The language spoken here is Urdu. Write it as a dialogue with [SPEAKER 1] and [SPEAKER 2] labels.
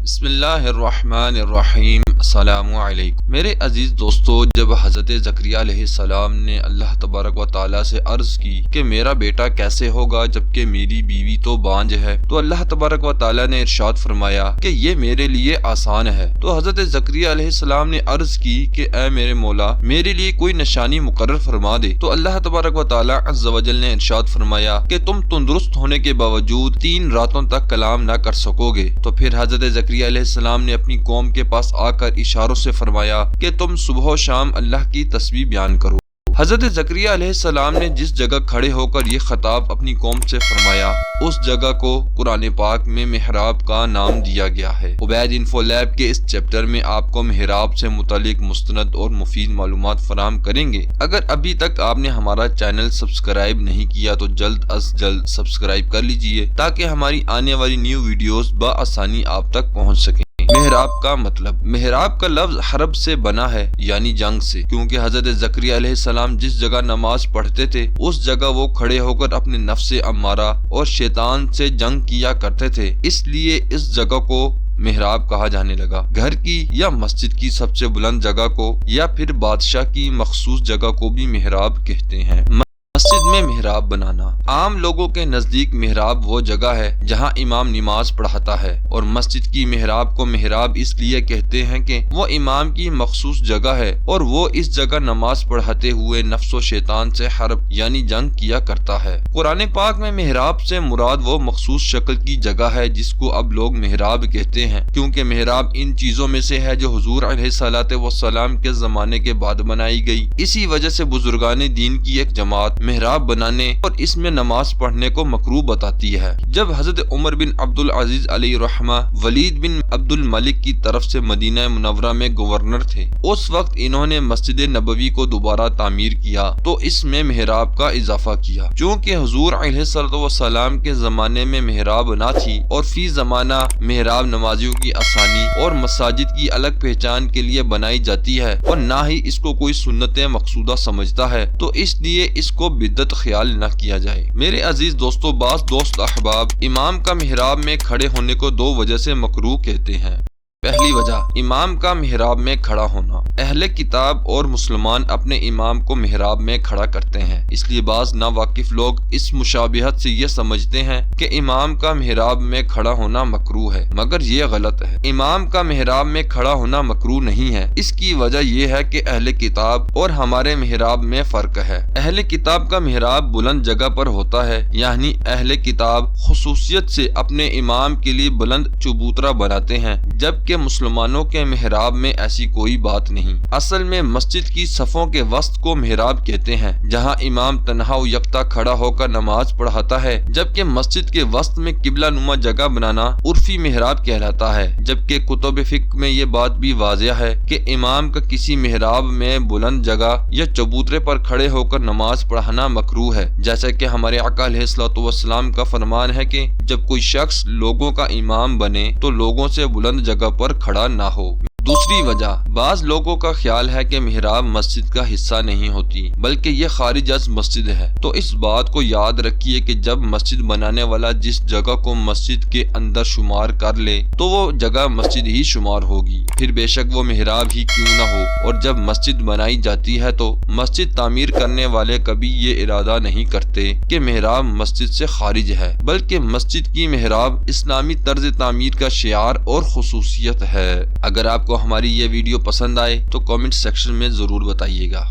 [SPEAKER 1] بسم اللہ الرحمن الرحیم۔ السلام علیکم میرے عزیز دوستو، جب حضرت زکریا علیہ السلام نے اللہ تبارک و تعالیٰ سے عرض کی کہ میرا بیٹا کیسے ہوگا جبکہ میری بیوی تو بانجھ ہے، تو اللہ تبارک و تعالیٰ نے ارشاد فرمایا کہ یہ میرے لیے آسان ہے۔ تو حضرت زکریا علیہ السلام نے عرض کی کہ اے میرے مولا، میرے لیے کوئی نشانی مقرر فرما دے۔ تو اللہ تبارک و تعالیٰ عز و جل نے ارشاد فرمایا کہ تم تندرست ہونے کے باوجود 3 راتوں تک کلام نہ کر سکو گے۔ تو پھر حضرت زکریا علیہ السلام نے اپنی قوم کے پاس آ کر اشاروں سے فرمایا کہ تم صبح و شام اللہ کی تسبیح بیان کرو۔ حضرت زکریا علیہ السلام نے جس جگہ کھڑے ہو کر یہ خطاب اپنی قوم سے فرمایا، اس جگہ کو قرآن پاک میں محراب کا نام دیا گیا ہے۔ عبید انفو لیب کے اس چیپٹر میں آپ کو محراب سے متعلق مستند اور مفید معلومات فراہم کریں گے۔ اگر ابھی تک آپ نے ہمارا چینل سبسکرائب نہیں کیا تو جلد از جلد سبسکرائب کر لیجئے تاکہ ہماری آنے والی نیو ویڈیوز بآسانی آپ تک پہنچ سکیں۔ محراب کا مطلب، محراب کا لفظ حرب سے بنا ہے، یعنی جنگ سے، کیونکہ حضرت زکریا علیہ السلام جس جگہ نماز پڑھتے تھے اس جگہ وہ کھڑے ہو کر اپنے نفس امارہ اور شیطان سے جنگ کیا کرتے تھے، اس لیے اس جگہ کو محراب کہا جانے لگا۔ گھر کی یا مسجد کی سب سے بلند جگہ کو یا پھر بادشاہ کی مخصوص جگہ کو بھی محراب کہتے ہیں۔ مسجد میں محراب بنانا، عام لوگوں کے نزدیک محراب وہ جگہ ہے جہاں امام نماز پڑھاتا ہے، اور مسجد کی محراب کو محراب اس لیے کہتے ہیں کہ وہ امام کی مخصوص جگہ ہے اور وہ اس جگہ نماز پڑھاتے ہوئے نفس و شیطان سے حرب یعنی جنگ کیا کرتا ہے۔ قرآن پاک میں محراب سے مراد وہ مخصوص شکل کی جگہ ہے جس کو اب لوگ محراب کہتے ہیں، کیونکہ محراب ان چیزوں میں سے ہے جو حضور علیہ السلام کے زمانے کے بعد بنائی گئی۔ اسی وجہ سے بزرگان دین کی ایک جماعت محراب بنانے اور اس میں نماز پڑھنے کو مکروہ بتاتی ہے۔ جب حضرت عمر بن عبد العزیز علیہ رحمہ ولید بن عبد الملک کی طرف سے مدینہ منورہ میں گورنر تھے، اس وقت انہوں نے مسجد نبوی کو دوبارہ تعمیر کیا تو اس میں محراب کا اضافہ کیا۔ چونکہ حضور علیہ السلام کے زمانے میں محراب نہ تھی اور فی زمانہ محراب نمازیوں کی آسانی اور مساجد کی الگ پہچان کے لیے بنائی جاتی ہے اور نہ ہی اس کو کوئی سنت مقصودہ سمجھتا ہے، تو اس لیے اس کو بدعت خیال نہ کیا جائے۔ میرے عزیز دوستو، بعض دوست احباب امام کا محراب میں کھڑے ہونے کو 2 وجہ سے مکروہ کہتے ہیں۔ پہلی وجہ، امام کا محراب میں کھڑا ہونا۔ اہل کتاب اور مسلمان اپنے امام کو محراب میں کھڑا کرتے ہیں، اس لیے بعض ناواقف لوگ اس مشابہت سے یہ سمجھتے ہیں کہ امام کا محراب میں کھڑا ہونا مکروہ ہے، مگر یہ غلط ہے۔ امام کا محراب میں کھڑا ہونا مکروہ نہیں ہے۔ اس کی وجہ یہ ہے کہ اہل کتاب اور ہمارے محراب میں فرق ہے۔ اہل کتاب کا محراب بلند جگہ پر ہوتا ہے، یعنی اہل کتاب خصوصیت سے اپنے امام کے لیے بلند چبوترا بناتے ہیں، جبکہ مسلمانوں کے محراب میں ایسی کوئی بات نہیں۔ اصل میں مسجد کی صفوں کے وسط کو محراب کہتے ہیں، جہاں امام تنہا و یکتا کھڑا ہو کر نماز پڑھاتا ہے، جبکہ مسجد کے وسط میں قبلہ نما جگہ بنانا عرفی محراب کہلاتا ہے۔ جبکہ کتب فقہ میں یہ بات بھی واضح ہے کہ امام کا کسی محراب میں بلند جگہ یا چبوترے پر کھڑے ہو کر نماز پڑھانا مکروہ ہے، جیسا کہ ہمارے آقا علیہ السلام کا فرمان ہے کہ جب کوئی شخص لوگوں کا امام بنے تو لوگوں سے بلند جگہ پر کھڑا نہ ہو۔ دوسری وجہ، بعض لوگوں کا خیال ہے کہ محراب مسجد کا حصہ نہیں ہوتی بلکہ یہ خارج از مسجد ہے، تو اس بات کو یاد رکھیے کہ جب مسجد بنانے والا جس جگہ کو مسجد کے اندر شمار کر لے تو وہ جگہ مسجد ہی شمار ہوگی، پھر بے شک وہ محراب ہی کیوں نہ ہو۔ اور جب مسجد بنائی جاتی ہے تو مسجد تعمیر کرنے والے کبھی یہ ارادہ نہیں کرتے کہ محراب مسجد سے خارج ہے، بلکہ مسجد کی محراب اسلامی طرز تعمیر کا شعار اور خصوصیت ہے۔ اگر آپ کو ہماری یہ ویڈیو پسند آئے تو کامنٹ سیکشن میں ضرور بتائیے گا۔